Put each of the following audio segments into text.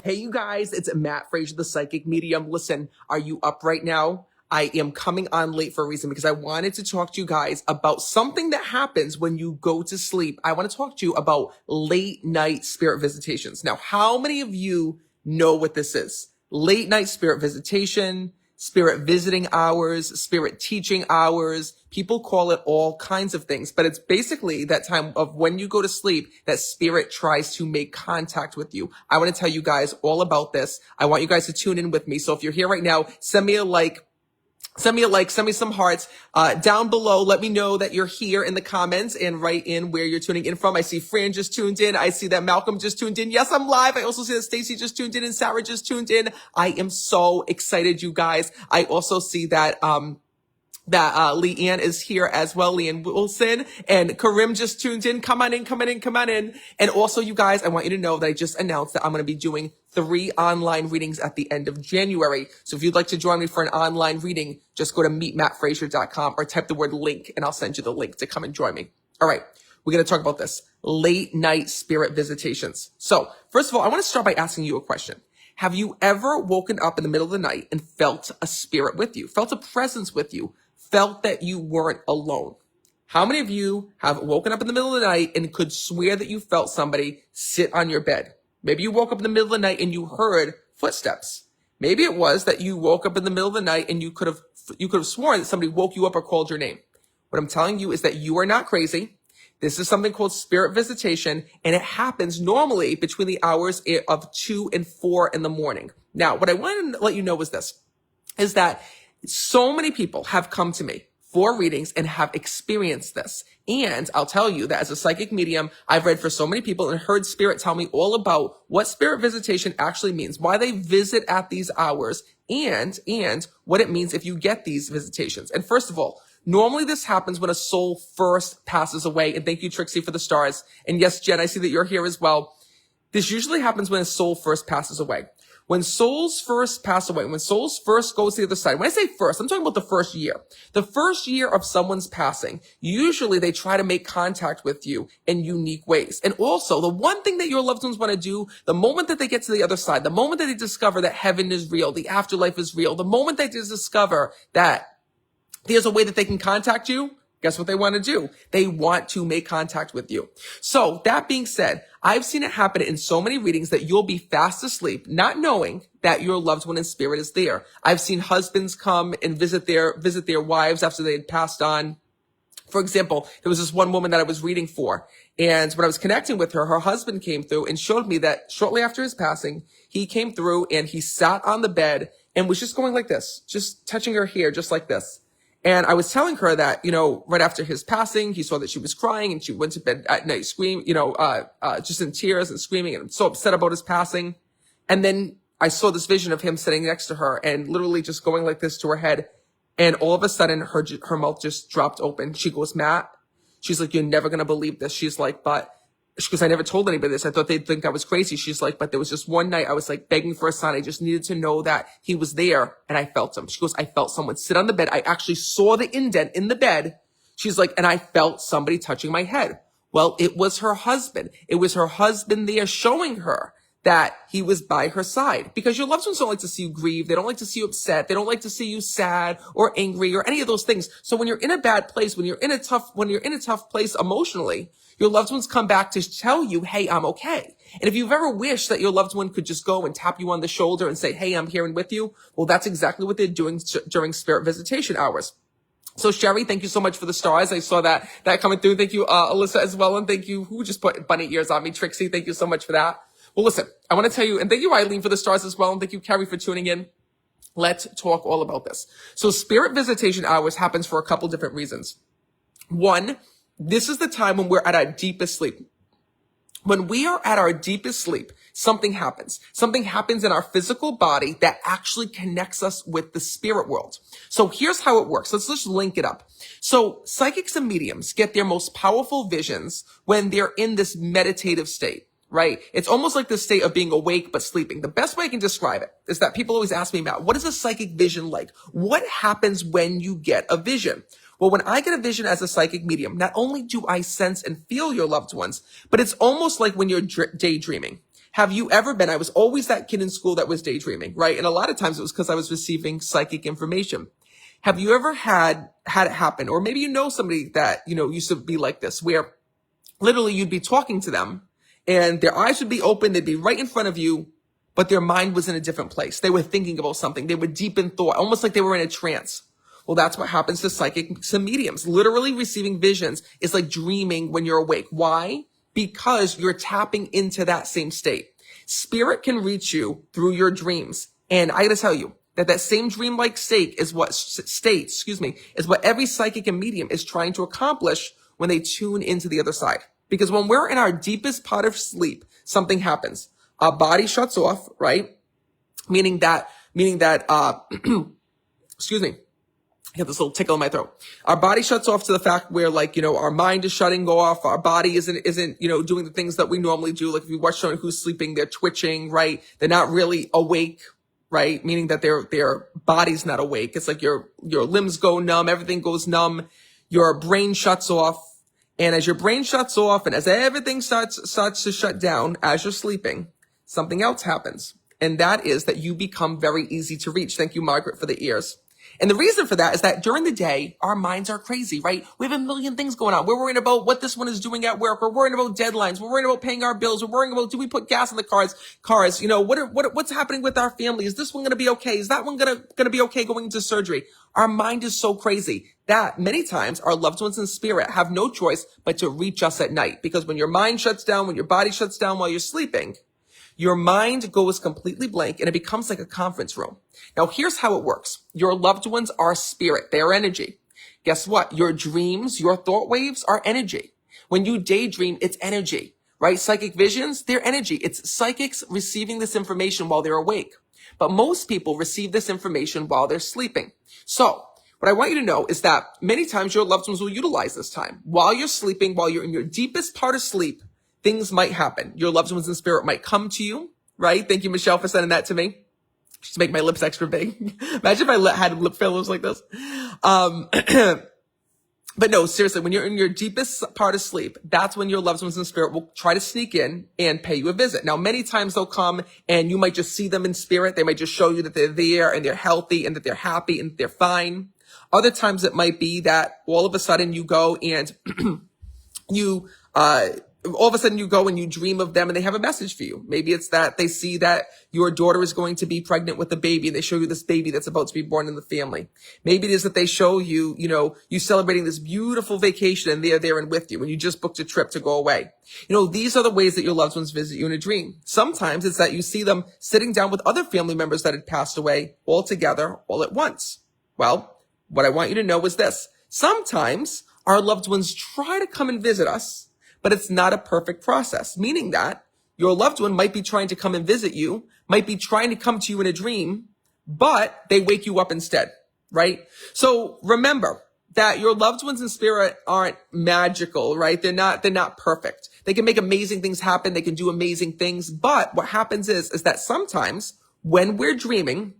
Hey, you guys, it's Matt Fraser, the psychic medium. Listen, are you up right now? I am coming on late for a reason because I wanted to talk to you guys about something that happens when you go to sleep. I want to talk to you about late night spirit visitations. Now, how many of you know what this is? Late night spirit visitation, spirit visiting hours, spirit teaching hours. People call it all kinds of things, but it's basically that time of when you go to sleep that spirit tries to make contact with you. I want to tell you guys all about this. I want you guys to tune in with me. So if you're here right now, send me a like. Send me some hearts down below. Let me know that you're here in the comments and write in where you're tuning in from. I see Fran just tuned in. I see that Malcolm just tuned in. Yes, I'm live. I also see that Stacy just tuned in and Sarah just tuned in. I am so excited, you guys. I also see that Leanne is here as well, Leanne Wilson, and Karim just tuned in. Come on in. And also, you guys, I want you to know that I just announced that I'm going to be doing 3 online readings at the end of January. So if you'd like to join me for an online reading, just go to meetmattfraser.com or type the word link and I'll send you the link to come and join me. All right. We're going to talk about this late night spirit visitations. So first of all, I want to start by asking you a question. Have you ever woken up in the middle of the night and felt a spirit with you, felt a presence with you, felt that you weren't alone? How many of you have woken up in the middle of the night and could swear that you felt somebody sit on your bed? Maybe you woke up in the middle of the night and you heard footsteps. Maybe it was that you woke up in the middle of the night and you could have sworn that somebody woke you up or called your name. What I'm telling you is that you are not crazy. This is something called spirit visitation, and it happens normally between the hours of 2 and 4 in the morning. Now, what I want to let you know is that so many people have come to me for readings and have experienced this. And I'll tell you that as a psychic medium, I've read for so many people and heard spirit tell me all about what spirit visitation actually means, why they visit at these hours, and what it means if you get these visitations. And first of all, normally this happens when a soul first passes away. And thank you, Trixie, for the stars. And yes, Jen, I see that you're here as well. This usually happens when a soul first passes away. When souls first pass away, when souls first go to the other side, when I say first, I'm talking about the first year. The first year of someone's passing, usually they try to make contact with you in unique ways. And also, the one thing that your loved ones want to do, the moment that they get to the other side, the moment that they discover that heaven is real, the afterlife is real, the moment they just discover that there's a way that they can contact you, guess what they want to do? They want to make contact with you. So that being said, I've seen it happen in so many readings that you'll be fast asleep, not knowing that your loved one in spirit is there. I've seen husbands come and visit their wives after they had passed on. For example, there was this one woman that I was reading for, and when I was connecting with her, her husband came through and showed me that shortly after his passing, he came through and he sat on the bed and was just going like this, just touching her hair, just like this. And I was telling her that, right after his passing, he saw that she was crying and she went to bed at night screaming, just in tears and screaming and so upset about his passing. And then I saw this vision of him sitting next to her and literally just going like this to her head. And all of a sudden her mouth just dropped open. She goes, Matt, she's like, you're never going to believe this. She's like, because I never told anybody this. I thought they'd think I was crazy. She's like, but there was just one night I was like begging for a sign. I just needed to know that he was there and I felt him. She goes, I felt someone sit on the bed. I actually saw the indent in the bed. She's like, and I felt somebody touching my head. Well, it was her husband. It was her husband there showing her that he was by her side, because your loved ones don't like to see you grieve. They don't like to see you upset. They don't like to see you sad or angry or any of those things. So when you're in a bad place, when you're in a tough place emotionally, your loved ones come back to tell you, hey, I'm okay. And if you've ever wished that your loved one could just go and tap you on the shoulder and say, hey, I'm here and with you, well, that's exactly what they're doing during spirit visitation hours. So Sherry, thank you so much for the stars. I saw that coming through. Thank you, Alyssa, as well. And thank you, who just put bunny ears on me? Trixie, thank you so much for that. Well, listen, I want to tell you, and thank you, Eileen, for the stars as well. And thank you, Carrie, for tuning in. Let's talk all about this. So spirit visitation hours happens for a couple different reasons. One, this is the time when we're at our deepest sleep. When we are at our deepest sleep, something happens. Something happens in our physical body that actually connects us with the spirit world. So here's how it works. Let's just link it up. So psychics and mediums get their most powerful visions when they're in this meditative state. Right? It's almost like this state of being awake but sleeping. The best way I can describe it is that people always ask me, Matt, what is a psychic vision like? What happens when you get a vision? Well, when I get a vision as a psychic medium, not only do I sense and feel your loved ones, but it's almost like when you're daydreaming. Have you ever been, I was always that kid in school that was daydreaming, right? And a lot of times it was because I was receiving psychic information. Have you ever had it happen? Or maybe you know somebody that, used to be like this, where literally you'd be talking to them and their eyes would be open. They'd be right in front of you, but their mind was in a different place. They were thinking about something. They were deep in thought, almost like they were in a trance. Well, that's what happens to psychics and mediums. Literally receiving visions is like dreaming when you're awake. Why? Because you're tapping into that same state. Spirit can reach you through your dreams. And I gotta tell you that same dreamlike state is what every psychic and medium is trying to accomplish when they tune into the other side. Because when we're in our deepest part of sleep, something happens. Our body shuts off, right? Meaning that, excuse me. I get this little tickle in my throat. Our body shuts off to the fact where our mind is shutting off. Our body isn't, doing the things that we normally do. Like if you watch someone who's sleeping, they're twitching, right? They're not really awake, right? Meaning that their body's not awake. It's like your limbs go numb. Everything goes numb. Your brain shuts off. And as your brain shuts off and as everything starts to shut down as you're sleeping, something else happens. And that is that you become very easy to reach. Thank you, Margaret, for the ears. And the reason for that is that during the day, our minds are crazy, right? We have a million things going on. We're worrying about what this one is doing at work. We're worrying about deadlines. We're worrying about paying our bills. We're worrying about, do we put gas in the cars? What's happening with our family? Is this one going to be okay? Is that one going to be okay going into surgery? Our mind is so crazy that many times our loved ones in spirit have no choice but to reach us at night. Because when your mind shuts down, when your body shuts down while you're sleeping, your mind goes completely blank and it becomes like a conference room. Now, here's how it works. Your loved ones are spirit. They are energy. Guess what? Your dreams, your thought waves are energy. When you daydream, it's energy, right? Psychic visions, they're energy. It's psychics receiving this information while they're awake. But most people receive this information while they're sleeping. So what I want you to know is that many times your loved ones will utilize this time. While you're sleeping, while you're in your deepest part of sleep, things might happen. Your loved ones in spirit might come to you, right? Thank you, Michelle, for sending that to me. Just to make my lips extra big. Imagine if I had lip fillers like this. But no, seriously, when you're in your deepest part of sleep, that's when your loved ones in spirit will try to sneak in and pay you a visit. Now, many times they'll come and you might just see them in spirit. They might just show you that they're there and they're healthy and that they're happy and that they're fine. Other times it might be that all of a sudden you go and all of a sudden you go and you dream of them and they have a message for you. Maybe it's that they see that your daughter is going to be pregnant with a baby and they show you this baby that's about to be born in the family. Maybe it is that they show you, you celebrating this beautiful vacation and they're there and with you when you just booked a trip to go away. These are the ways that your loved ones visit you in a dream. Sometimes it's that you see them sitting down with other family members that had passed away all together, all at once. Well, what I want you to know is this. Sometimes our loved ones try to come and visit us, but it's not a perfect process, meaning that your loved one might be trying to come and visit you, might be trying to come to you in a dream, but they wake you up instead, right? So remember that your loved ones in spirit aren't magical, right? They're not perfect. They can make amazing things happen. They can do amazing things. But what happens is that sometimes when we're dreaming,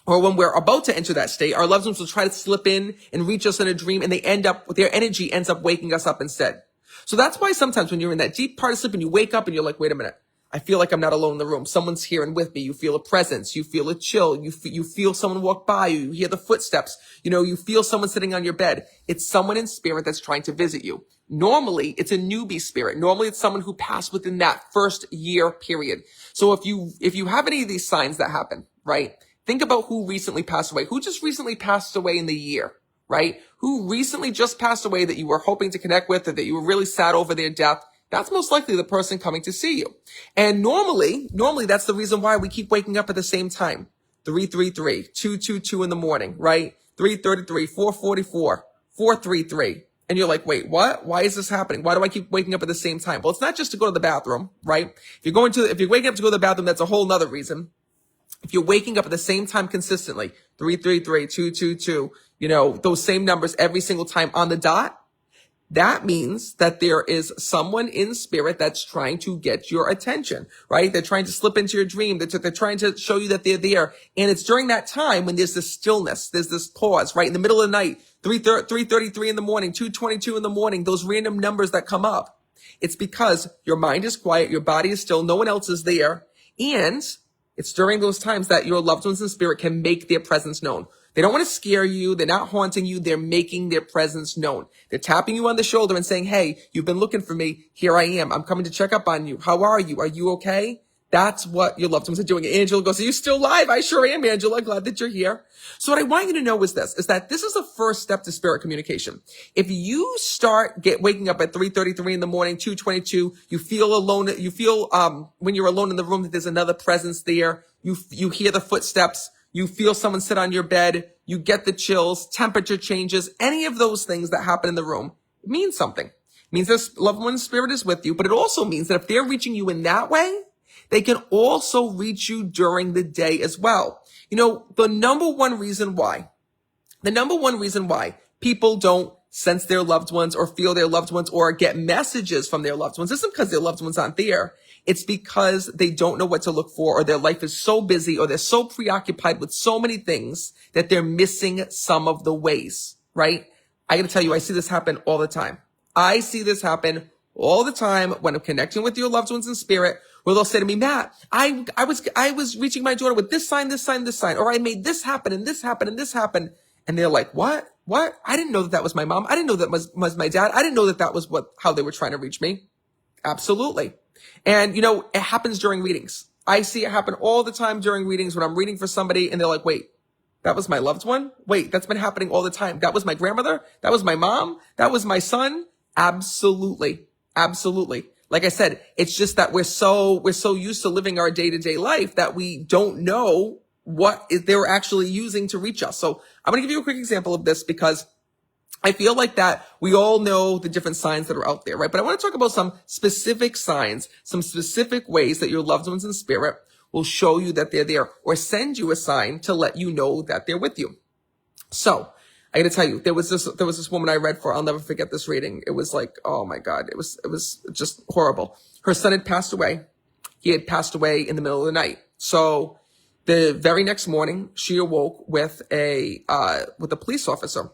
or when we're about to enter that state, our loved ones will try to slip in and reach us in a dream, and their energy ends up waking us up instead. So that's why sometimes when you're in that deep part of sleep and you wake up and you're like, wait a minute, I feel like I'm not alone in the room. Someone's here and with me. You feel a presence. You feel a chill. You feel someone walk by you. You hear the footsteps. You feel someone sitting on your bed. It's someone in spirit that's trying to visit you. Normally, it's a newbie spirit. Normally, it's someone who passed within that first year period. So if you have any of these signs that happen, right? Think about who recently passed away. Who just recently passed away in the year, right? Who recently just passed away that you were hoping to connect with or that you were really sad over their death. That's most likely the person coming to see you. And normally that's the reason why we keep waking up at the same time. 333, 222 in the morning, right? 333, 444, 433. And you're like, wait, what? Why is this happening? Why do I keep waking up at the same time? Well, it's not just to go to the bathroom, right? If you're waking up to go to the bathroom, that's a whole nother reason. If you're waking up at the same time consistently, 333, 222, those same numbers every single time on the dot, that means that there is someone in spirit that's trying to get your attention, right? They're trying to slip into your dream. They're trying to show you that they're there. And it's during that time when there's this stillness, there's this pause, right? In the middle of the night, 3:33 in the morning, 2:22 in the morning, those random numbers that come up. It's because your mind is quiet, your body is still, no one else is there. And it's during those times that your loved ones in spirit can make their presence known. They don't want to scare you. They're not haunting you. They're making their presence known. They're tapping you on the shoulder and saying, hey, you've been looking for me. Here I am. I'm coming to check up on you. How are you? Are you okay? That's what your loved ones are doing. Angela goes, are you still alive? I sure am, Angela. Glad that you're here. So what I want you to know is that this is the first step to spirit communication. If you start waking up at 3:33 in the morning, 2:22, you feel alone. You feel, when you're alone in the room that there's another presence there. You hear the footsteps. You feel someone sit on your bed. You get the chills, temperature changes, any of those things that happen in the room. It means something. It means this loved one's spirit is with you, but it also means that if they're reaching you in that way, they can also reach you during the day as well. You know, the number one reason why people don't sense their loved ones or feel their loved ones or get messages from their loved ones isn't because their loved ones aren't there. It's because they don't know what to look for, or their life is so busy, or they're so preoccupied with so many things that they're missing some of the ways, right? I gotta tell you, I see this happen all the time. I see this happen all the time when I'm connecting with your loved ones in spirit, where they'll say to me, Matt, I was reaching my daughter with this sign, or I made this happen and this happened and this happened. And they're like, what? I didn't know that was my mom. I didn't know that was my dad. I didn't know that was how they were trying to reach me. Absolutely. And, you know, it happens during readings. I see it happen all the time during readings when I'm reading for somebody and they're like, wait, that was my loved one? Wait, that's been happening all the time. That was my grandmother? That was my mom? That was my son? Absolutely. Absolutely. Like I said, it's just that we're so used to living our day-to-day life that we don't know what they're actually using to reach us. So I'm going to give you a quick example of this because I feel like that we all know the different signs that are out there, right? But I want to talk about some specific signs, some specific ways that your loved ones in spirit will show you that they're there or send you a sign to let you know that they're with you. So I got to tell you, there was this woman I read for. I'll never forget this reading. It was like, oh my God, it was just horrible. Her son had passed away. He had passed away in the middle of the night. So the very next morning, she awoke with a police officer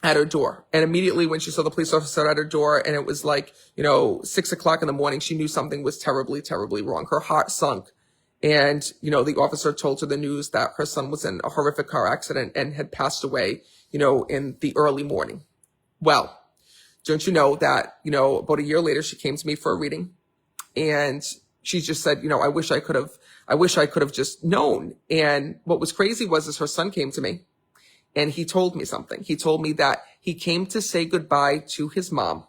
at her door. And immediately when she saw the police officer at her door and it was like, 6:00 in the morning, she knew something was terribly, terribly wrong. Her heart sunk. And, the officer told her the news that her son was in a horrific car accident and had passed away, in the early morning. Well, don't you know that, about a year later, she came to me for a reading and she just said, I wish I could have just known. And what was crazy was her son came to me and he told me something. He told me that he came to say goodbye to his mom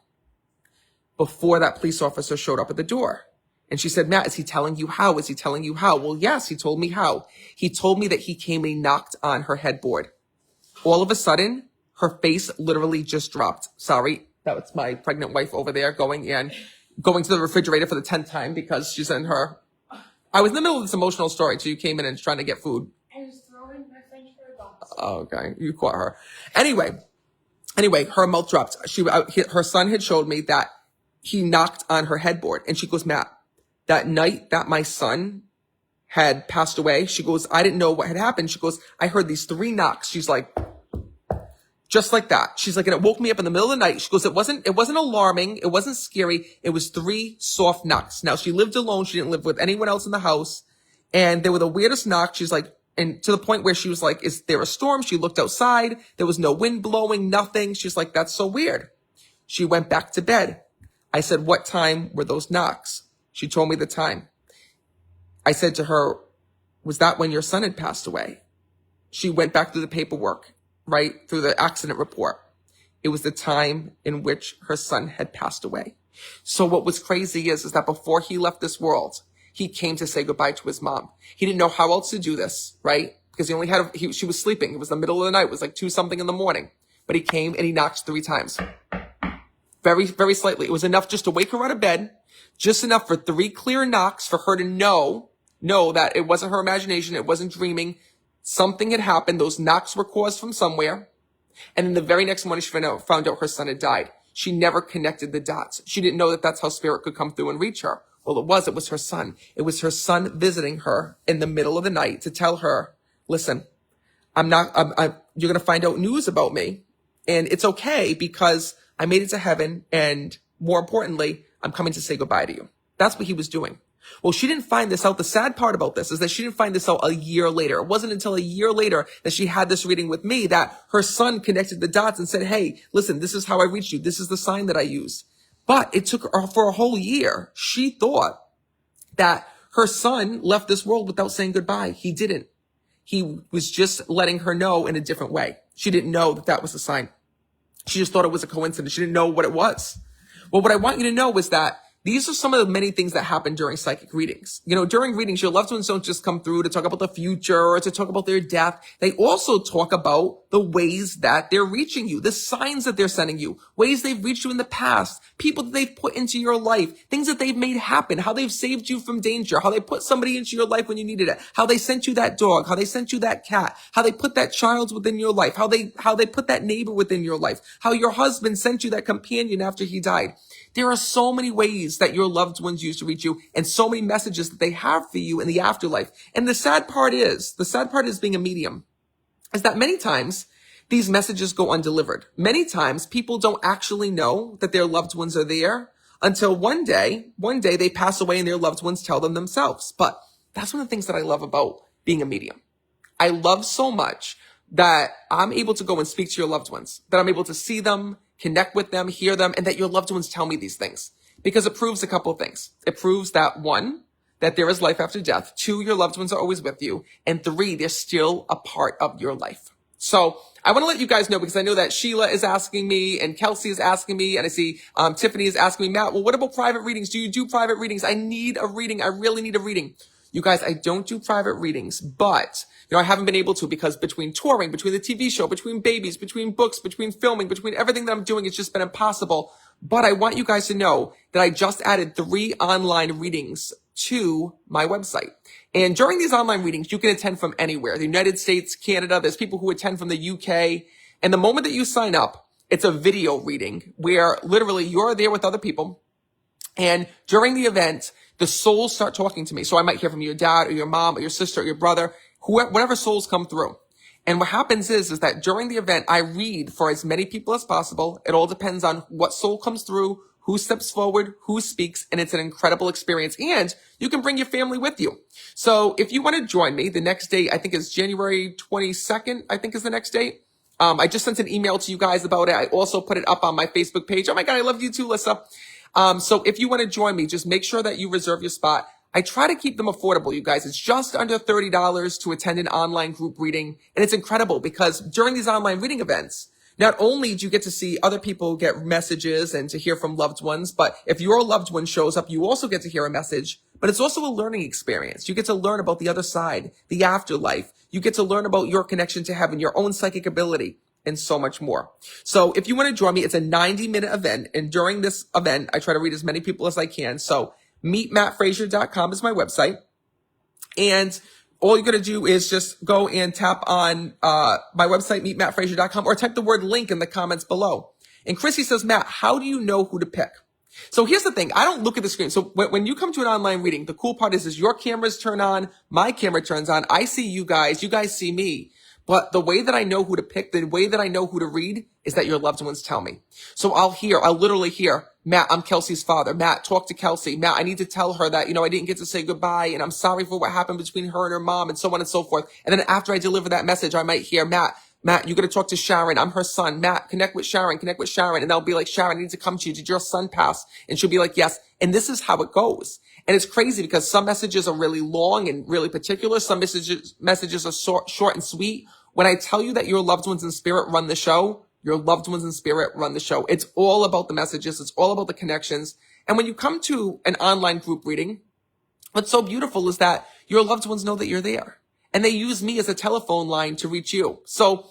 before that police officer showed up at the door. And she said, Matt, is he telling you how? Is he telling you how? Well, yes, he told me how. He told me that he came and he knocked on her headboard. All of a sudden, her face literally just dropped. Sorry, that was my pregnant wife over there going to the refrigerator for the 10th time because she's in her. I was in the middle of this emotional story, so you came in and trying to get food. I was throwing my French fry box. Oh, okay, you caught her. Anyway, her mouth dropped. Her son had showed me that he knocked on her headboard, and she goes, Matt, that night that my son had passed away, she goes, I didn't know what had happened. She goes, I heard these 3 knocks. She's like, just like that. She's like, and it woke me up in the middle of the night. She goes, it wasn't alarming. It wasn't scary. It was 3 soft knocks. Now she lived alone. She didn't live with anyone else in the house. And they were the weirdest knocks. She's like, and to the point where she was like, is there a storm? She looked outside. There was no wind blowing, nothing. She's like, that's so weird. She went back to bed. I said, what time were those knocks? She told me the time. I said to her, was that when your son had passed away? She went back through the paperwork, right, through the accident report. It was the time in which her son had passed away. So what was crazy is that before he left this world, he came to say goodbye to his mom. He didn't know how else to do this, right? Because she was sleeping. It was the middle of the night. It was like 2 something in the morning. But he came and he knocked 3 times. Very, very slightly. It was enough just to wake her out of bed, just enough for 3 clear knocks for her to know that it wasn't her imagination. It wasn't dreaming. Something had happened. Those knocks were caused from somewhere. And then the very next morning, she found out her son had died. She never connected the dots. She didn't know that that's how spirit could come through and reach her. Well, it was her son. It was her son visiting her in the middle of the night to tell her, listen, you're going to find out news about me. And it's okay because I made it to heaven. And more importantly, I'm coming to say goodbye to you. That's what he was doing. Well, she didn't find this out. The sad part about this is that she didn't find this out a year later. It wasn't until a year later that she had this reading with me that her son connected the dots and said, hey, listen, this is how I reached you. This is the sign that I use. But it took her for a whole year. She thought that her son left this world without saying goodbye. He didn't. He was just letting her know in a different way. She didn't know that that was a sign. She just thought it was a coincidence. She didn't know what it was. Well, what I want you to know is that these are some of the many things that happen during psychic readings. You know, during readings, your loved ones don't just come through to talk about the future or to talk about their death. They also talk about the ways that they're reaching you, the signs that they're sending you, ways they've reached you in the past, people that they've put into your life, things that they've made happen, how they've saved you from danger, how they put somebody into your life when you needed it, how they sent you that dog, how they sent you that cat, how they put that child within your life, how they put that neighbor within your life, how your husband sent you that companion after he died. There are so many ways that your loved ones use to reach you and so many messages that they have for you in the afterlife. And the sad part is being a medium, is that many times these messages go undelivered. Many times people don't actually know that their loved ones are there until one day they pass away and their loved ones tell them themselves. But that's one of the things that I love about being a medium. I love so much that I'm able to go and speak to your loved ones, that I'm able to see them, connect with them, hear them, and that your loved ones tell me these things. Because it proves a couple of things. It proves that 1, that there is life after death. 2, your loved ones are always with you. And 3, they're still a part of your life. So I want to let you guys know, because I know that Sheila is asking me and Kelsey is asking me, and I see Tiffany is asking me, Matt, well, what about private readings? Do you do private readings? I need a reading. I really need a reading. You guys, I don't do private readings, but I haven't been able to, because between touring, between the TV show, between babies, between books, between filming, between everything that I'm doing, it's just been impossible. But I want you guys to know that I just added 3 online readings to my website. And during these online readings, you can attend from anywhere. The United States, Canada, there's people who attend from the UK. And the moment that you sign up, it's a video reading where literally you're there with other people. And during the event, the souls start talking to me. So I might hear from your dad or your mom or your sister or your brother, whatever souls come through. And what happens is that during the event, I read for as many people as possible. It all depends on what soul comes through, who steps forward, who speaks, and it's an incredible experience. And you can bring your family with you. So if you want to join me, the next date, I think is January 22nd, I think is the next date. I just sent an email to you guys about it. I also put it up on my Facebook page. Oh my God, I love you too, Lissa. So if you want to join me, just make sure that you reserve your spot. I try to keep them affordable, you guys. It's just under $30 to attend an online group reading. And it's incredible because during these online reading events, not only do you get to see other people get messages and to hear from loved ones, but if your loved one shows up, you also get to hear a message. But it's also a learning experience. You get to learn about the other side, the afterlife. You get to learn about your connection to heaven, your own psychic ability, and so much more. So if you want to join me, it's a 90-minute event. And during this event, I try to read as many people as I can. So meetmattfraser.com is my website. And all you got to do is just go and tap on my website, meetmattfraser.com, or type the word link in the comments below. And Chrissy says, Matt, how do you know who to pick? So here's the thing. I don't look at the screen. So when you come to an online reading, the cool part is your cameras turn on, my camera turns on. I see you guys see me. But the way that I know who to pick, the way that I know who to read is that your loved ones tell me. So I'll literally hear, Matt, I'm Kelsey's father. Matt, talk to Kelsey. Matt, I need to tell her that, I didn't get to say goodbye and I'm sorry for what happened between her and her mom and so on and so forth. And then after I deliver that message, I might hear, Matt, you got to talk to Sharon. I'm her son. Matt, connect with Sharon. And I'll be like, Sharon, I need to come to you. Did your son pass? And she'll be like, yes. And this is how it goes. And it's crazy because some messages are really long and really particular. Some messages are short and sweet. When I tell you that your loved ones in spirit run the show, your loved ones in spirit run the show. It's all about the messages. It's all about the connections. And when you come to an online group reading, what's so beautiful is that your loved ones know that you're there. And they use me as a telephone line to reach you. So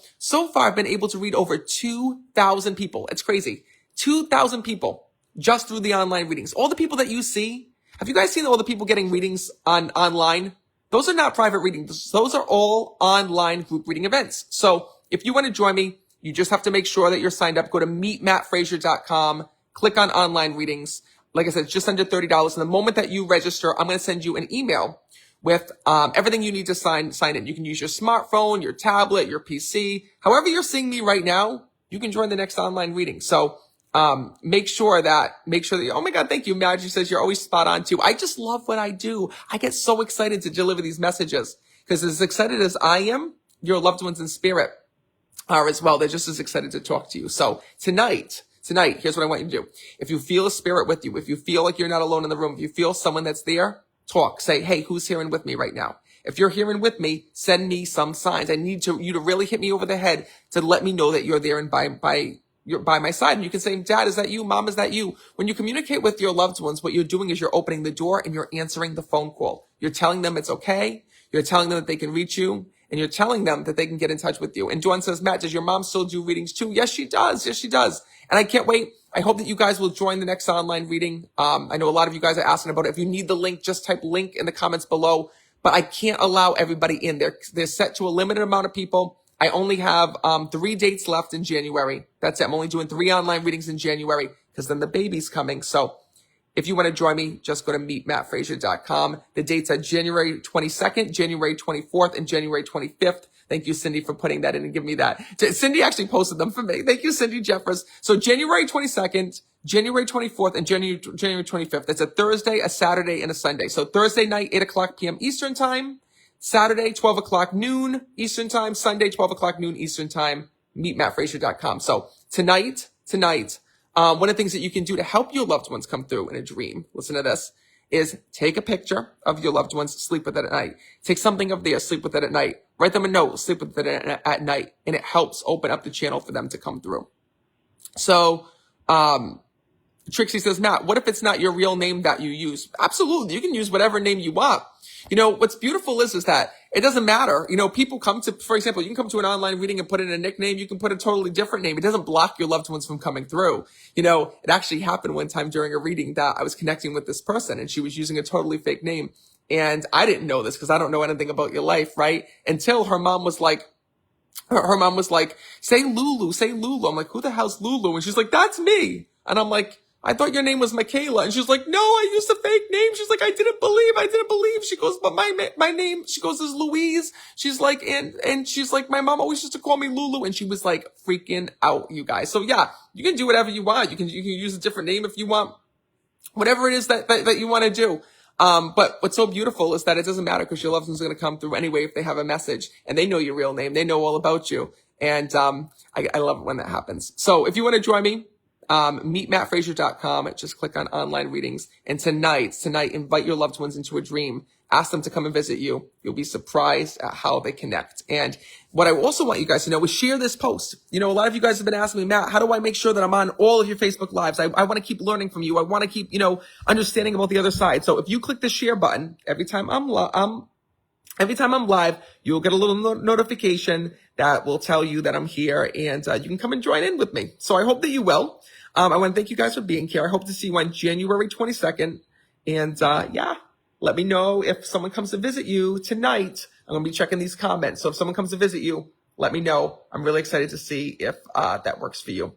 far I've been able to read over 2,000 people. It's crazy. 2,000 people just through the online readings. All the people that you see, have you guys seen all the people getting readings online? Those are not private readings. Those are all online group reading events. So if you want to join me, you just have to make sure that you're signed up. Go to meetmattfraser.com, click on online readings. Like I said, it's just under $30. And the moment that you register, I'm going to send you an email with everything you need to sign in. You can use your smartphone, your tablet, your PC. However you're seeing me right now, you can join the next online reading. So make sure that, oh my God, thank you. Maggie says you're always spot on too. I just love what I do. I get so excited to deliver these messages because as excited as I am, your loved ones in spirit are as well. They're just as excited to talk to you. So tonight, here's what I want you to do. If you feel a spirit with you, if you feel like you're not alone in the room, if you feel someone that's there, talk. Say, hey, who's hearing with me right now? If you're hearing with me, send me some signs. I need you to really hit me over the head to let me know that you're there and you're by my side. And you can say, Dad, is that you? Mom, is that you? When you communicate with your loved ones, what you're doing is you're opening the door and you're answering the phone call. You're telling them it's okay. You're telling them that they can reach you. And you're telling them that they can get in touch with you. And Dawn says, Matt, does your mom still do readings too? Yes, she does. Yes, she does. And I can't wait. I hope that you guys will join the next online reading. I know a lot of you guys are asking about it. If you need the link, just type link in the comments below. But I can't allow everybody in. They're set to a limited amount of people. I only have 3 dates left in January. That's it. I'm only doing 3 online readings in January because then the baby's coming. So if you want to join me, just go to meetmattfraser.com. The dates are January 22nd, January 24th, and January 25th. Thank you, Cindy, for putting that in and giving me that. Cindy actually posted them for me. Thank you, Cindy Jeffers. So January 22nd, January 24th, and January 25th. That's a Thursday, a Saturday, and a Sunday. So Thursday night, 8 o'clock p.m. Eastern Time. Saturday, 12 o'clock noon Eastern Time. Sunday, 12 o'clock noon Eastern Time. Meetmattfraser.com. So tonight, one of the things that you can do to help your loved ones come through in a dream, listen to this, is take a picture of your loved ones, sleep with it at night. Take something of theirs, sleep with it at night. Write them a note, sleep with it at night. And it helps open up the channel for them to come through. So, Trixie says, Matt, what if it's not your real name that you use? Absolutely. You can use whatever name you want. You know, what's beautiful is that it doesn't matter. You know, people come to, for example, you can come to an online reading and put in a nickname. You can put a totally different name. It doesn't block your loved ones from coming through. You know, it actually happened one time during a reading that I was connecting with this person and she was using a totally fake name. And I didn't know this because I don't know anything about your life, right? Until her mom was like, say Lulu, say Lulu. I'm like, who the hell's Lulu? And she's like, that's me. And I'm like, I thought your name was Michaela. And she's like, no, I used a fake name. She's like, I didn't believe. She goes, but my name, she goes, is Louise. She's like, and she's like, my mom always used to call me Lulu. And she was like freaking out, you guys. So yeah, you can do whatever you want. You can use a different name if you want, whatever it is that you want to do. But what's so beautiful is that it doesn't matter because your loved one's going to come through anyway if they have a message and they know your real name. They know all about you. And, I love it when that happens. So if you want to join me, meetmattfraser.com. Just click on online readings. And tonight, invite your loved ones into a dream. Ask them to come and visit you. You'll be surprised at how they connect. And what I also want you guys to know is share this post. You know, a lot of you guys have been asking me, Matt, how do I make sure that I'm on all of your Facebook Lives? I want to keep learning from you. I want to keep, understanding about the other side. So if you click the share button, every time I'm live, you'll get a little notification that will tell you that I'm here and you can come and join in with me. So I hope that you will. I want to thank you guys for being here. I hope to see you on January 22nd. And let me know if someone comes to visit you tonight. I'm going to be checking these comments. So if someone comes to visit you, let me know. I'm really excited to see if that works for you.